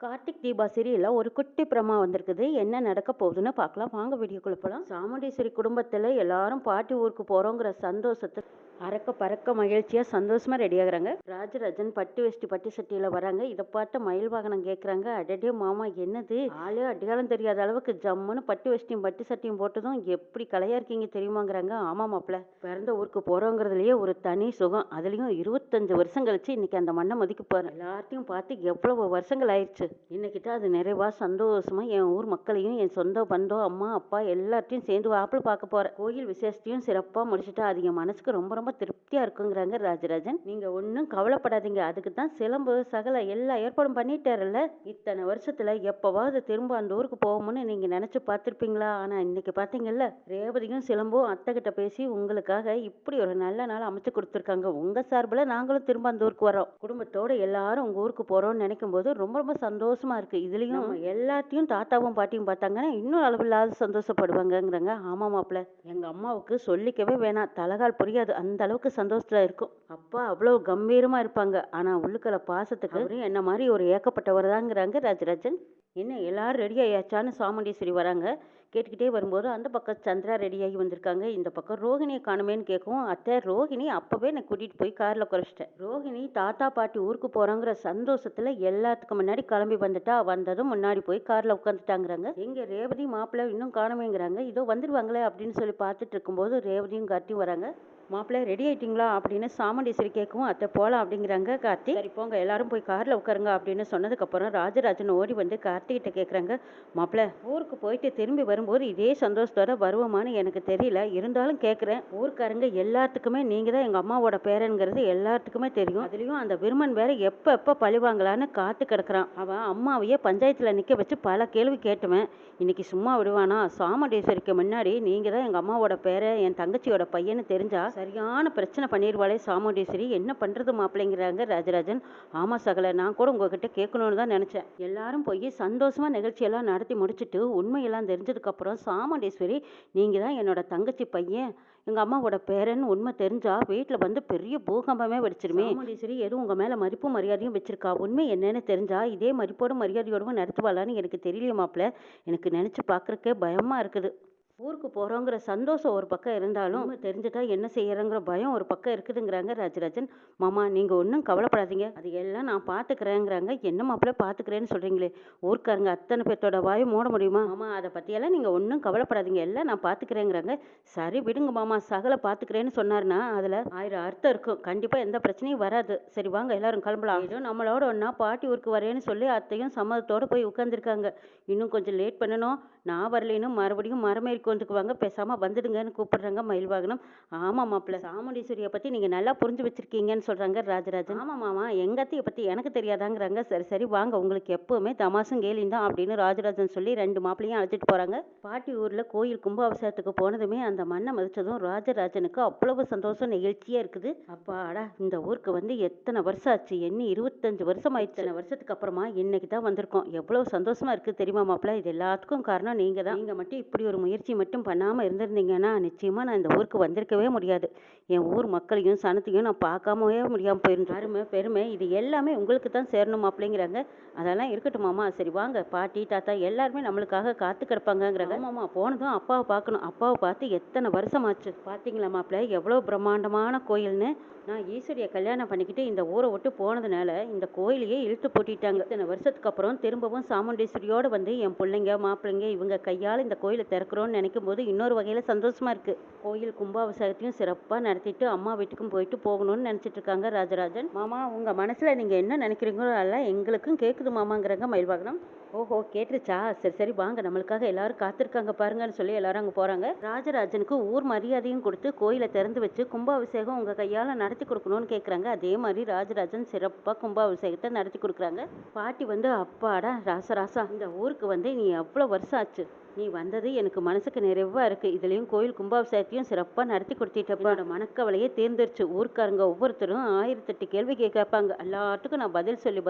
கார்த்திக் தீபா சீரியல்ல ஒரு குட்டி பிரமா வந்திருக்குது. என்ன நடக்க போகுதுன்னு பார்க்கலாம். வாங்க வீடியோக்குள்ள போலாம். சாமுண்டீஸ்வரி குடும்பத்துல எல்லாரும் பாட்டி ஊருக்கு போறோங்கிற சந்தோஷத்தை அறக்க பறக்க மகிழ்ச்சியா சந்தோஷமா ரெடி ஆகுறாங்க. ராஜராஜன் பட்டு வேஷ்டி பட்டு சட்டியில வராங்க. இதை பார்த்து மயில் வாகனம் கேட்குறாங்க, அடடே மாமா என்னது ஆளே அடையாளம் தெரியாத அளவுக்கு ஜம்முன்னு பட்டு வேஷ்டியும் பட்டு சட்டியும் போட்டதும் எப்படி கலையா இருக்கீங்க தெரியுமாங்கிறாங்க. ஆமா மாப்பிள்ள, பிறந்த ஊருக்கு போறோங்கிறதுலயே ஒரு தனி சுகம். அதுலயும் 25 வருஷம் கழிச்சு இன்னைக்கு அந்த மண்ணை மதிக்க போறேன். எல்லாத்தையும் பார்த்து எவ்வளவு வருஷங்கள் ஆயிடுச்சு. இன்னைக்கு தான் அது நிறைவா சந்தோஷமா என் ஊர் மக்களையும் என் சொந்த பந்தம் அம்மா அப்பா எல்லாத்தையும் சேர்ந்து வாப்பில் பார்க்க போறேன். கோயில் விசேஷத்தையும் சிறப்பா முடிச்சுட்டா அது என் மனசுக்கு ரொம்ப ரொம்ப திருப்தியா இருக்குங்கிறாங்க ராஜராஜன். நீங்க ஒன்றும் கவலைப்படாதீங்க, அதுக்கு தான் சிலம்பு சகல எல்லா ஏற்பாடும் பண்ணிட்டாருல்ல. இத்தனை வருஷத்துல எப்பவாவது திரும்ப அந்த ஊருக்கு போவோம்னு நீங்க நினைச்சு பார்த்துருப்பீங்களா? ஆனா இன்னைக்கு பாத்தீங்கல்ல, ரேவதியும் சிலம்பும் அத்தை கிட்ட பேசி உங்களுக்காக இப்படி ஒரு நல்ல நாள் அமைச்சு கொடுத்துருக்காங்க. உங்க சார்பில் நாங்களும் திரும்ப அந்த ஊருக்கு வரோம். குடும்பத்தோட எல்லாரும் உங்க ஊருக்கு போறோம்னு நினைக்கும் போது ரொம்ப ரொம்ப சந்தோஷமா இருக்கு. இதுலயும் எல்லாத்தையும் தாத்தாவும் பாட்டியும் பார்த்தாங்கன்னா இன்னும் அளவில்லாத சந்தோஷப்படுவாங்கங்கிறாங்க. ஆமா மாப்பிள்ள, எங்க அம்மாவுக்கு சொல்லிக்கவே வேணாம், தலகால் புரியாது, அந்த அளவுக்கு சந்தோஷத்துல இருக்கும். அப்பா அவ்வளவு கம்பீரமா இருப்பாங்க, ஆனா உள்ளுக்கள பாசத்துக்கு அவரும் என்ன மாதிரி ஒரு ஏக்கப்பட்டவர் தாங்கிறாங்க ராஜராஜன். என்ன எல்லாரும் ரெடி ஆயாச்சான்னு சாமுண்டீஸ்வரி வராங்க. கேட்டுக்கிட்டே வரும்போது அந்த பக்கம் சந்திரா ரெடியாகி வந்திருக்காங்க. இந்த பக்கம் ரோஹிணியை காணுமேன்னு கேட்கவும், அத்தை ரோஹிணி அப்பவே நான் கூட்டிட்டு போய் கார்ல குறைச்சிட்டேன். ரோஹிணி தாத்தா பாட்டி ஊருக்கு போறாங்கிற சந்தோஷத்துல எல்லாத்துக்கும் முன்னாடி கிளம்பி வந்துட்டா. வந்ததும் முன்னாடி போய் கார்ல உட்காந்துட்டாங்கிறாங்க. எங்க ரேவதி மாப்பிள்ளை இன்னும் காணுமேங்கிறாங்க. இதோ வந்துருவாங்களே அப்படின்னு சொல்லி பார்த்துட்டு இருக்கும்போது ரேவதியும் கார்த்தியும் வராங்க. மாப்பிள்ளை ரெடி ஆயிட்டீங்களா அப்படின்னு சாமுண்டீஸ்வரி கேட்கவும், அத்தை போகலாம் அப்படிங்கிறாங்க கார்த்தி. சரி போங்க எல்லாரும் போய் காரில் உட்காருங்க அப்படின்னு சொன்னதுக்கப்புறம் ராஜராஜன் ஓடி வந்து கார்த்திகிட்ட கேட்குறாங்க, மாப்பிள்ளை ஊருக்கு போயிட்டு திரும்பி வரும்போது இதே சந்தோஷத்தோட வருவோமான்னு எனக்கு தெரியல, இருந்தாலும் கேட்குறேன். ஊருக்காரங்க எல்லாத்துக்குமே நீங்கள் தான் எங்கள் அம்மாவோட பேரனுங்கிறது எல்லாத்துக்குமே தெரியும். அதுலேயும் அந்த விருமன் வேற எப்போ பழிவாங்களான்னு காத்து கிடக்குறான். அவன் அம்மாவையே பஞ்சாயத்தில் நிற்க வச்சு பல கேள்வி கேட்டுவேன். இன்னைக்கு சும்மா விடுவானா? சாமுண்டீஸ்வரிக்கு முன்னாடி நீங்கள் தான் எங்கள் அம்மாவோட பேரை என் தங்கச்சியோட பையன்னு தெரிஞ்சா சரியான பிரச்சனை பண்ணிடுவாளே சாமுண்டீஸ்வரி, என்ன பண்றது மாப்பிள்ளைங்கிறாங்க ராஜராஜன். ஆமா சகல, நான் கூட உங்ககிட்ட கேட்கணும்னு தான் நினைச்சேன். எல்லாரும் போய் சந்தோஷமா நிகழ்ச்சியெல்லாம் நடத்தி முடிச்சுட்டு உண்மையெல்லாம் தெரிஞ்சதுக்கு அப்புறம் சாமுண்டீஸ்வரி, நீங்க தான் என்னோட தங்கச்சி பையன் எங்க அம்மாவோட பேரன் உண்மை தெரிஞ்சா வீட்டுல வந்து பெரிய பூகம்பமே வெடிச்சிருமே. சாமுண்டீஸ்வரி எதுவும் உங்க மேல மதிப்பும் மரியாதையும் வச்சிருக்கா. உண்மை என்னன்னு தெரிஞ்சா இதே மதிப்போடும் மரியாதையோடும் நடத்துவாளான்னு எனக்கு தெரியல மாப்பிள்ள. எனக்கு நினைச்சு பாக்குறக்கே பயமா இருக்குது. ஊருக்கு போகிறோங்கிற சந்தோஷம் ஒரு பக்கம் இருந்தாலும் தெரிஞ்சுட்டா என்ன செய்யறங்கிற பயம் ஒரு பக்கம் இருக்குதுங்கிறாங்க ராஜராஜன். மாமா நீங்கள் ஒன்றும் கவலைப்படாதீங்க, அது எல்லாம் நான் பார்த்துக்கிறேங்கிறாங்க. என்ன மாப்பிள்ள பார்த்துக்கிறேன்னு சொல்கிறீங்களே, ஊருக்காரங்க அத்தனை பேர்த்தோட வாயும் மூட முடியுமா? மாமா அதை பற்றியெல்லாம் நீங்கள் ஒன்றும் கவலைப்படாதீங்க, எல்லாம் நான் பார்த்துக்கிறேங்கிறாங்க. சரி விடுங்க மாமா, சகலை பார்த்துக்கிறேன்னு சொன்னார்னா அதில் 1000 அர்த்தம் இருக்கும், கண்டிப்பாக எந்த பிரச்சனையும் வராது. சரி வாங்க எல்லாரும் கிளம்பலாம். ஏதோ நம்மளோட ஒன்றா பாட்டி ஊருக்கு வரேன்னு சொல்லி அத்தையும் சம்மதத்தோடு போய் உட்காந்துருக்காங்க. இன்னும் கொஞ்சம் லேட் பண்ணணும், நான் வரலேன்னு மறுபடியும் மரமேறி வந்துக்குவாங்க, பேசாமல் வந்துடுங்கன்னு கூப்பிடுறாங்க மயில் வாகனம். ஆமாம் மாப்பிள்ள, சாமுண்டீஸ்வரியை பற்றி நீங்கள் நல்லா புரிஞ்சு வச்சிருக்கீங்கன்னு சொல்கிறாங்க ராஜராஜன். ஆமாம் மாமா, எங்கள் அத்தையை பற்றி எனக்கு தெரியாதாங்கிறாங்க. சரி சரி வாங்க, உங்களுக்கு எப்போவுமே தமாசும் கேலியும் தான் அப்படின்னு ராஜராஜன் சொல்லி 2 மாப்பிள்ளையும் அழைச்சிட்டு போகிறாங்க. பாட்டி ஊரில் கோயில் கும்பாபிஷேகத்துக்கு போனதுமே அந்த மண்ணை மதிச்சதும் ராஜராஜனுக்கு அவ்வளவு சந்தோஷம் நிகழ்ச்சியாக இருக்குது. அப்பாடா, இந்த ஊருக்கு வந்து எத்தனை வருஷம் ஆச்சு, எண்ணி 25 வருஷம் ஆயிடுச்சு. வருஷத்துக்கு அப்புறமா இன்னைக்கு தான் வந்திருக்கோம். எவ்வளவு சந்தோஷமா இருக்குது தெரியுமா மாப்பிள்ள. இது எல்லாத்துக்கும் காரணம் நீங்கள் தான். நீங்கள் மட்டும் இப்படி ஒரு முயற்சி மட்டும் பண்ணாமல் இருந்திருந்தீங்கன்னா நிச்சயமாக நான் இந்த ஊருக்கு வந்திருக்கவே முடியாது. என் ஊர் மக்களையும் சனத்தையும் நான் பார்க்காமவே முடியாமல் போயிருந்தேன். அருமை பெருமை இது எல்லாமே உங்களுக்கு தான் சேரணும் அப்படிங்கிறாங்க. அதெல்லாம் இருக்கட்டும் மாமா, சரி வாங்க, பாட்டி தாத்தா எல்லாருமே நம்மளுக்காக காத்து கிடப்பாங்கங்கிறாங்க. மாமா போனதும் அப்பாவை பார்க்கணும், அப்பாவை பார்த்து எத்தனை வருஷமாச்சு. பார்த்தீங்களா மாப்பிள்ள எவ்வளோ பிரம்மாண்டமான கோயில்னு. நான் ஈஸ்வரியை கல்யாணம் பண்ணிக்கிட்டு இந்த ஊரை விட்டு போனதுனால இந்த கோயிலையே இழுத்து போட்டிட்டாங்க. இத்தனை வருஷத்துக்கு அப்புறம் திரும்பவும் சாமுண்டீஸ்வரியோடு வந்து என் பிள்ளைங்க மாப்பிள்ளைங்க இவங்க கையால் இந்த கோயிலை திறக்கிறோன்னு நினைக்கும் போது இன்னொரு வகையில் சந்தோஷமா இருக்கு. கோயில் கும்பாபிஷேகத்தையும் சிறப்பாக நடத்திட்டு அம்மா வீட்டுக்கும் போயிட்டு போகணும்னு நினச்சிட்டு இருக்காங்க ராஜராஜன். மாமா உங்க மனசுல நீங்க என்ன நினைக்கிறீங்களோ அதெல்லாம் எங்களுக்கும் கேட்குது மாமாங்கிறாங்க மயில் வாகனம். ஓஹோ கேட்டுருச்சா, சரி சரி வாங்க, நம்மளுக்காக எல்லாரும் காத்திருக்காங்க பாருங்கன்னு சொல்லி எல்லாரும் அங்கே போறாங்க. ராஜராஜனுக்கு ஊர் மரியாதையும் கொடுத்து கோயிலை திறந்து வச்சு கும்பாபிஷேகம் உங்க கையால நடத்தி கொடுக்கணும்னு கேட்குறாங்க. அதே மாதிரி ராஜராஜன் சிறப்பாக கும்பாபிஷேகத்தை நடத்தி கொடுக்குறாங்க. பாட்டி வந்து அப்பாடா ராசராசா, இந்த ஊருக்கு வந்து நீ எவ்வளோ வருஷம் ஆச்சு, நீ வந்தது எனக்கு மனசுக்கு நிறைவா இருக்கு. இதுலயும் கோயில் கும்பாபிஷேகத்தையும் சிறப்பா நடத்தி கொடுத்திட்டப்பா, மனக்கவலையே தேர்ந்துருச்சு. ஊர்க்காரங்க ஒவ்வொருத்தரும் 1008 கேள்வி கேட்பாங்க, எல்லாத்துக்கும் நான் பதில்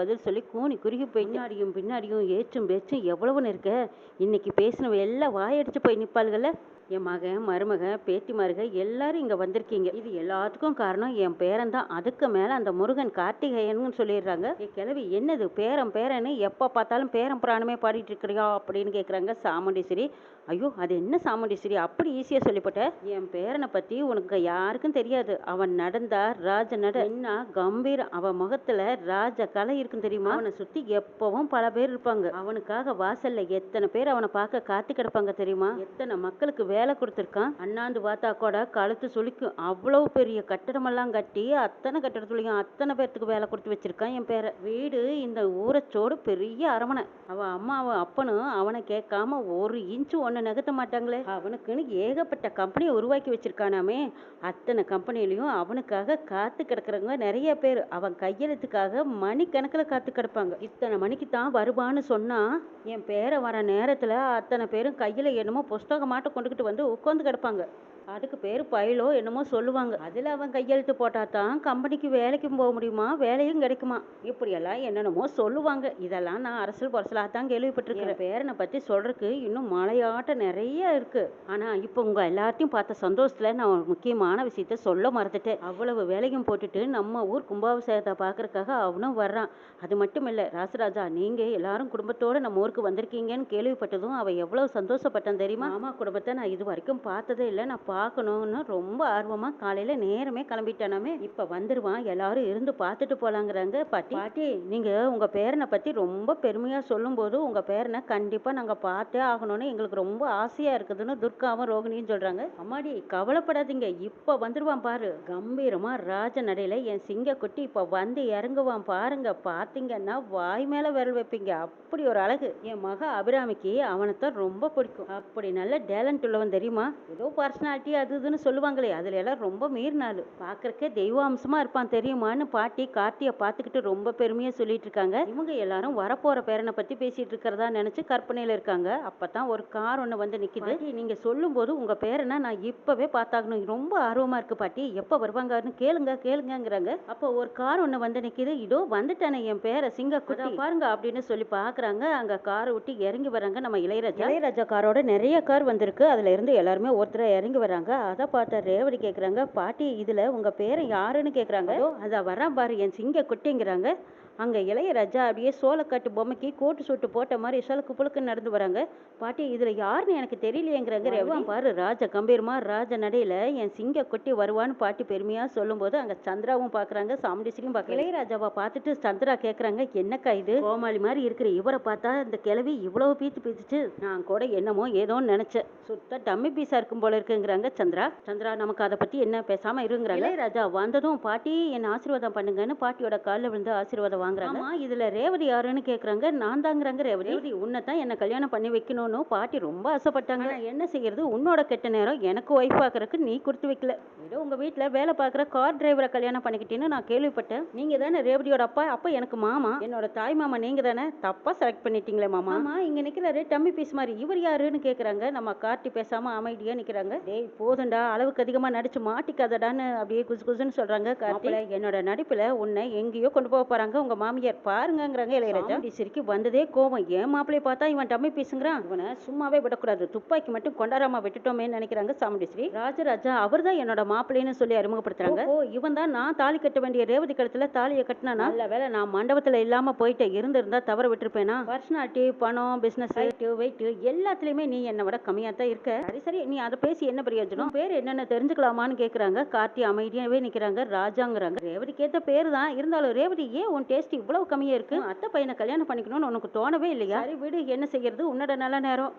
சொல்லி கூனி குறுகி போய் பின்னாடியும் ஏச்சும் பேச்சும் எவ்வளவுன்னு இருக்க. இன்னைக்கு பேசினவ எல்லாம் வாயடிச்சு போய் நிப்பாளுகள்ல. என் மகன், மருமக, பேத்திமாருக எல்லாரும் இங்க வந்திருக்கீங்க. இது எல்லாத்துக்கும் காரணம் என் பேரன் தான். அதுக்கு மேல அந்த முருகன் கார்த்திகேயன்னு சொல்லிடுறாங்க. ஏ கிழவி என்னது பேரன் பேரன்னு எப்ப பார்த்தாலும் பேரன் புராணமே பாடிட்டு இருக்கிறியா அப்படின்னு கேக்குறாங்க சாமுண்டீஸ்வரி. ஐயோ அது என்ன சாமுண்டீஸ்வரி அப்படி ஈஸியா சொல்லிப்பட்ட? என் பேரனை பத்தி உனக்கு யாருக்கும் தெரியாது. அவன் நடந்தா ராஜ நட என்ன கம்பீரம். அவன் முகத்துல ராஜ கலை இருக்கும் தெரியுமா? அவனை சுத்தி எப்பவும் பல பேர் இருப்பாங்க. அவனுக்காக வாசல்ல எத்தனை பேர் அவனை பார்க்க காத்து கிடப்பாங்க தெரியுமா? எத்தனை மக்களுக்கு வேலை கொடுத்துருக்கான். அண்ணாந்து பார்த்தா கூட கழுத்து சுளிக்கும். அவ்வளவு பெரிய கட்டடமெல்லாம் கட்டி அத்தனை கட்டடத்துலயும் அத்தனை பேர்த்துக்கு வேலை கொடுத்து வச்சிருக்கான் என் பேர. வீடு இந்த ஊரச்சோடு பெரிய அரமனை. அவன் அம்மாவும் அப்பனும் அவனை கேட்காம ஒரு இன்ச்சு ஒன்னு நகர்த்த மாட்டாங்களே. அவனுக்குன்னு ஏகப்பட்ட கம்பெனியை உருவாக்கி வச்சிருக்கானாமே. அத்தனை கம்பெனிலையும் அவனுக்காக காத்து கிடக்குறவங்க நிறைய பேர். அவன் கையெழுத்துக்காக மணிக்கணக்கில் காத்து கிடப்பாங்க. இத்தனை மணிக்கு தான் வருவான்னு சொன்னா என் பேரை வர நேரத்துல அத்தனை பேரும் கையில என்னமோ புஸ்தகமாட்ட கொண்டுகிட்டு வந்து உட்காந்து கிடப்பாங்க. அதுக்கு பேர் பயிலோ என்னமோ சொல்லுவாங்க. அதில் அவன் கையெழுத்து போட்டால் தான் கம்பெனிக்கு வேலைக்கும் போக முடியுமா, வேலையும் கிடைக்குமா, இப்படியெல்லாம் என்னென்னமோ சொல்லுவாங்க. இதெல்லாம் நான் அரசியல் பரசலாக தான் கேள்விப்பட்டிருக்கிறேன். பேரனை பற்றி சொல்கிறதுக்கு இன்னும் மலையாட்டம் நிறைய இருக்குது. ஆனால் இப்போ உங்கள் எல்லாத்தையும் பார்த்த சந்தோஷத்தில் நான் ஒரு முக்கியமான விஷயத்த சொல்ல மறந்துட்டேன். அவ்வளவு வேலையும் போட்டுட்டு நம்ம ஊர் கும்பாபிஷேகத்தை பார்க்கறதுக்காக அவனும் வர்றான். அது மட்டும் இல்லை ராசராஜா, நீங்கள் எல்லாரும் குடும்பத்தோடு நம்ம ஊருக்கு வந்திருக்கீங்கன்னு கேள்விப்பட்டதும் அவன் எவ்வளோ சந்தோஷப்பட்டான் தெரியுமா? மாமா குடும்பத்தை நான் இது வரைக்கும் பார்த்ததே இல்லை. நான் பார்க்கணும்னு ரொம்ப ஆர்வமாக காலையில் நேரமே கிளம்பிட்டானாமே. இப்போ வந்துடுவான், எல்லாரும் இருந்து பார்த்துட்டு போகலாங்கிறாங்க. பாட்டி நீங்கள் உங்கள் பேரனை பற்றி ரொம்ப பெருமையாக சொல்லும்போது உங்கள் பேரனை கண்டிப்பாக நாங்கள் பார்த்தே ஆகணும்னு எங்களுக்கு ரொம்ப ஆசையாக இருக்குதுன்னு துர்காவும் ரோகிணியும் சொல்கிறாங்க. அம்மாடி கவலைப்படாதீங்க, இப்போ வந்துடுவான் பாரு. கம்பீரமாக ராஜ நடையில் என் சிங்கக்குட்டி இப்போ வந்து இறங்குவான் பாருங்க. பார்த்தீங்கன்னா வாய் மேலே விரல் வைப்பீங்க, அப்படி ஒரு அழகு. என் மக அபிராமிக்கு அவனைத்தான் ரொம்ப பிடிக்கும். அப்படி நல்ல டேலண்ட் உள்ளவன் தெரியுமா? ஏதோ பர்சனாலிட்டி அது இதுன்னு சொல்லுவாங்களே, அதுல எல்லாம் ரொம்ப மீறினாலு. பார்க்கறக்கே தெய்வாம்சமா இருப்பான் தெரியுமான்னு பாட்டி கார்த்தியை பார்த்துக்கிட்டு ரொம்ப பெருமையா சொல்லிட்டு இருக்காங்க. இவங்க எல்லாரும் வரப்போற பேரனை பத்தி பேசிட்டு இருக்கிறதா நினைச்சு கற்பனையில இருக்காங்க. அப்பதான் ஒரு கார் ஒண்ணு வந்து நிக்குது. நீங்க சொல்லும் போது உங்க பேரனை நான் இப்பவே பார்த்தாகணும், ரொம்ப ஆர்வமா இருக்கு பாட்டி, எப்ப வருவாங்கன்னு கேளுங்கிறாங்க. அப்போ ஒரு கார் ஒண்ணு வந்து நிக்குது. இதோ வந்துட்டானே என் பேர சிங்கக்குட்டி பாருங்க அப்படின்னு சொல்லி பாக்குறாங்க. அங்க காரை விட்டு இறங்கி வராங்க நம்ம இளையராஜா காரோட நிறைய கார் வந்திருக்கு. அதுல இருந்து எல்லாருமே ஒருத்தர இறங்கி வராங்க. அதை பார்த்த ரேவதி கேக்குறாங்க, பாட்டி இதுல உங்க பேரை யாருன்னு கேக்குறாங்க. அத வரான் பாரு என் சிங்க குட்டிங்கிறாங்க. அங்க இளையராஜா அப்படியே சோளக்காட்டு பொம்மைக்கு கோட்டு சூட்டு போட்ட மாதிரி சலுக்கு புழுக்குன்னு நடந்து வராங்க. பாட்டி இதுல யாருன்னு எனக்கு தெரியலையேங்கிறாங்க ரேவதி. பாரு ராஜ கம்பீரமா ராஜ நடையில என் சிங்க குட்டி வருவான்னு பாட்டி பெருமையா சொல்லும் போது அங்க சந்திராவும் பாக்குறாங்க, சாமுண்டீஸ்வரியும் பாக்குறாங்க. இளையராஜாவை பார்த்துட்டு சந்திரா கேக்குறாங்க, என்னக்கா இது கோமாளி மாதிரி இருக்கிற இவரை பார்த்தா இந்த கிழவி இவ்வளவு பீத்துச்சு, நான் கூட என்னமோ ஏதோன்னு நினைச்சேன், சுத்த டம்மி பீஸா இருக்கும் போல இருக்குங்கிறாங்க சந்திரா நமக்கு அதை பத்தி என்ன பேசாம இருங்கிறாங்க. இளையராஜா வந்ததும் பாட்டி என்ன ஆசீர்வாதம் பண்ணுங்கன்னு பாட்டியோட காலில் விழுந்து ஆசீர்வாதம் வாங்குறாங்க. இதுல ரேவதி யாருன்னு கேக்குறாங்க. நான் தாங்கிறாங்க ரேவதி. உன்னைத்தான் என்ன கல்யாணம் பண்ணி வைக்கணும்னு பாட்டி ரொம்ப ஆசைப்பட்டாங்க. என்ன செய்யறது, உன்னோட கெட்ட நேரம் எனக்கு ஒய்ஃப் பாக்குறதுக்கு நீ கொடுத்து வைக்கல. ஏதோ உங்க வீட்டுல வேலை பாக்குற கார் டிரைவரை கல்யாணம் பண்ணிக்கிட்டேன்னு நான் கேள்விப்பட்டேன். நீங்க தானே ரேவதியோட அப்பா, அப்ப எனக்கு மாமா, என்னோட தாய் மாமா நீங்க தானே, தப்பா செலக்ட் பண்ணிட்டீங்களே மாமா. இங்க நிக்கிறாரு டம்மி பீஸ் மாதிரி, இவர் யாருன்னு கேக்குறாங்க. நம்ம கார்த்தி பேசாம அமைதியா நிக்கிறாங்க. டேய் போதுண்டா, அளவுக்கு அதிகமா நடிச்சு மாட்டிக்காதடான்னு அப்படியே குசு குசுன்னு சொல்றாங்க. கார்த்தில என்னோட நடிப்புல உன்னை எங்கேயோ கொண்டு போக போறாங்க உங்க மாமியார் பாருங்கிறாங்க இளையராஜா. சிரிக்கு வந்ததே கோவம். ஏன் மாப்பிளைய பார்த்தா இவன் டம்மி பீசுங்கிறான், இவனை சும்மாவே விடக்கூடாது, துப்பாக்கி மட்டும் கொண்டாடாம விட்டுட்டோமே நினைக்கிறாங்க சாமுண்டீஸ்வரி. ராஜராஜா அவர் தான் என்னோட மாப்பிள்ளைன்னு சொல்லி அறிமுகப்படுத்துறாங்க. ஓ இவன் தான் நான் தாலி கட்ட வேண்டிய ரேவதி கழுத்துல தாலியை கட்டினா. நல்ல வேலை நான் மண்டபத்துல இல்லாம போயிட்டு இருந்திருந்தா தவற விட்டுருப்பேனா. பர்சனாலிட்டி, பணம், பிசினஸ், வெயிட் எல்லாத்துலயுமே நீ என்னை விட கம்மியா தான் இருக்க. சரி நீ அதை பேசி என்ன பிரயோஜனம், பேர் என்னன்னு தெரிஞ்சுக்கலாமான்னு கேக்குறாங்க. கார்த்தி அமைதியாவே நிக்கிறாங்க. ராஜாங்கிறாங்க. ரேவதி கேட்ட பேரு தான், இருந்தாலும் ரேவதி ஏன் உன் டேஸ்ட் இவ்வளவு கம்மியா இருக்கு, அத்தை பையனை கல்யாணம் பண்ணிக்கணும்னு உனக்கு தோணவே இல்லையா? சரி விடு, என்ன செய்யறது, உன்னோட நல்ல நேரம்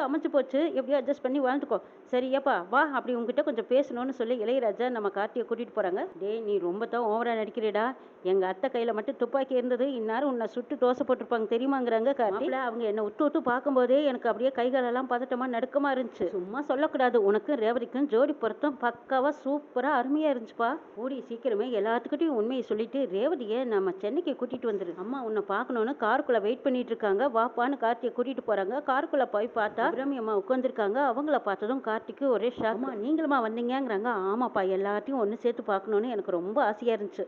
அமைஞ்சு போச்சு, எப்படியோ அட்ஜஸ்ட் பண்ணி வாழ்ந்துக்கோ. சரியாப்பா வா, அப்படி உங்ககிட்ட கொஞ்சம் பேசணும்னு சொல்லி இளையராஜா நம்ம கார்த்தியை கூட்டிட்டு போறாங்க. டேய் நீ ரொம்ப தான் ஓவரா நடிக்கிறேடா, எங்க அத்தை கையில மட்டும் துப்பாக்கி இருந்தது இந்நேரம் உன்னை சுட்டு தோசை போட்டிருப்பாங்க தெரியுமாங்கிறாங்க கார்த்தி. அவங்க என்ன விட்டு பார்க்கும்போதே எனக்கு அப்படியே கைகாலெல்லாம் பதட்டமா நடுக்கமா இருந்துச்சு. சும்மா சொல்லக்கூடாது, உனக்கும் ரேவதிக்கும் ஜோடி பொருத்தம் பக்காவா சூப்பரா அருமையா இருந்துச்சுப்பா. கூடி சீக்கிரமே எல்லாத்துக்கிட்டையும் உண்மையை சொல்லிட்டு ரேவதியை நம்ம சென்னைக்கு கூட்டிட்டு வந்துரு, அம்மா உன்னை பார்க்கணும்னு காருக்குள்ள வெயிட் பண்ணிட்டு இருக்காங்க, வாப்பான்னு கார்த்தியை கூட்டிட்டு போறாங்க. காருக்குள்ள போய் பார்த்தா அபிராமி அம்மா உட்காந்துருக்காங்க. அவங்கள பார்த்ததும் கார்த்திக்கு ஒரே ஷாக். நீங்களுமா வந்தீங்கிறாங்க. ஆமாப்பா, எல்லாத்தையும் ஒன்று சேர்த்து பார்க்கணும்னு எனக்கு ரொம்ப ஆசையா இருந்துச்சு.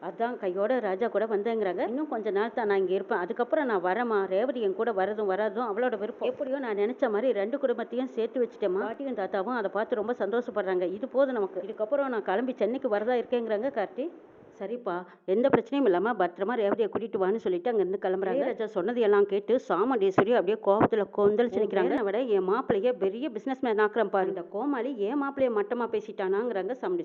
அதான் கையோட ராஜா கூட வந்தேங்கிறாங்க. இன்னும் கொஞ்ச நாள் தான் நான் இங்க இருப்பேன். அதுக்கப்புறம் நான் வரேம்மா. ரேவதி என் கூட வரதும் வராதும் அவளோட விருப்பம். எப்படியோ நான் நினைச்ச மாதிரி 2 குடும்பத்தையும் சேர்த்து வச்சுட்டேம்மா. பாட்டியும் தாத்தாவும் அதை பார்த்து ரொம்ப சந்தோஷப்படுறாங்க. இது போதும் நமக்கு. இதுக்கப்புறம் நான் கிளம்பி சென்னைக்கு வரதா இருக்கேங்கிறாங்க கார்த்தி. சரிப்பா, எந்த பிரச்சனையும் இல்லாம பத்திரமா ரேவதியை கூட்டிட்டு வான்னு சொல்லிட்டு அங்கிருந்து கிளம்புறாங்க. ராஜா சொன்னது எல்லாம் கேட்டு சாமுண்டீஸ்வரி அப்படியே கோபத்துல கொந்தளிச்சு நிக்கிறாங்க. விட என் மாப்பிள்ளைய பெரிய பிசினஸ் மேன் ஆக்குறேன் பாரு. இந்த கோமாளி என் மாப்பிள்ளைய மட்டமா பேசிட்டானாங்கிறாங்க சாமுண்டீஸ்வரி.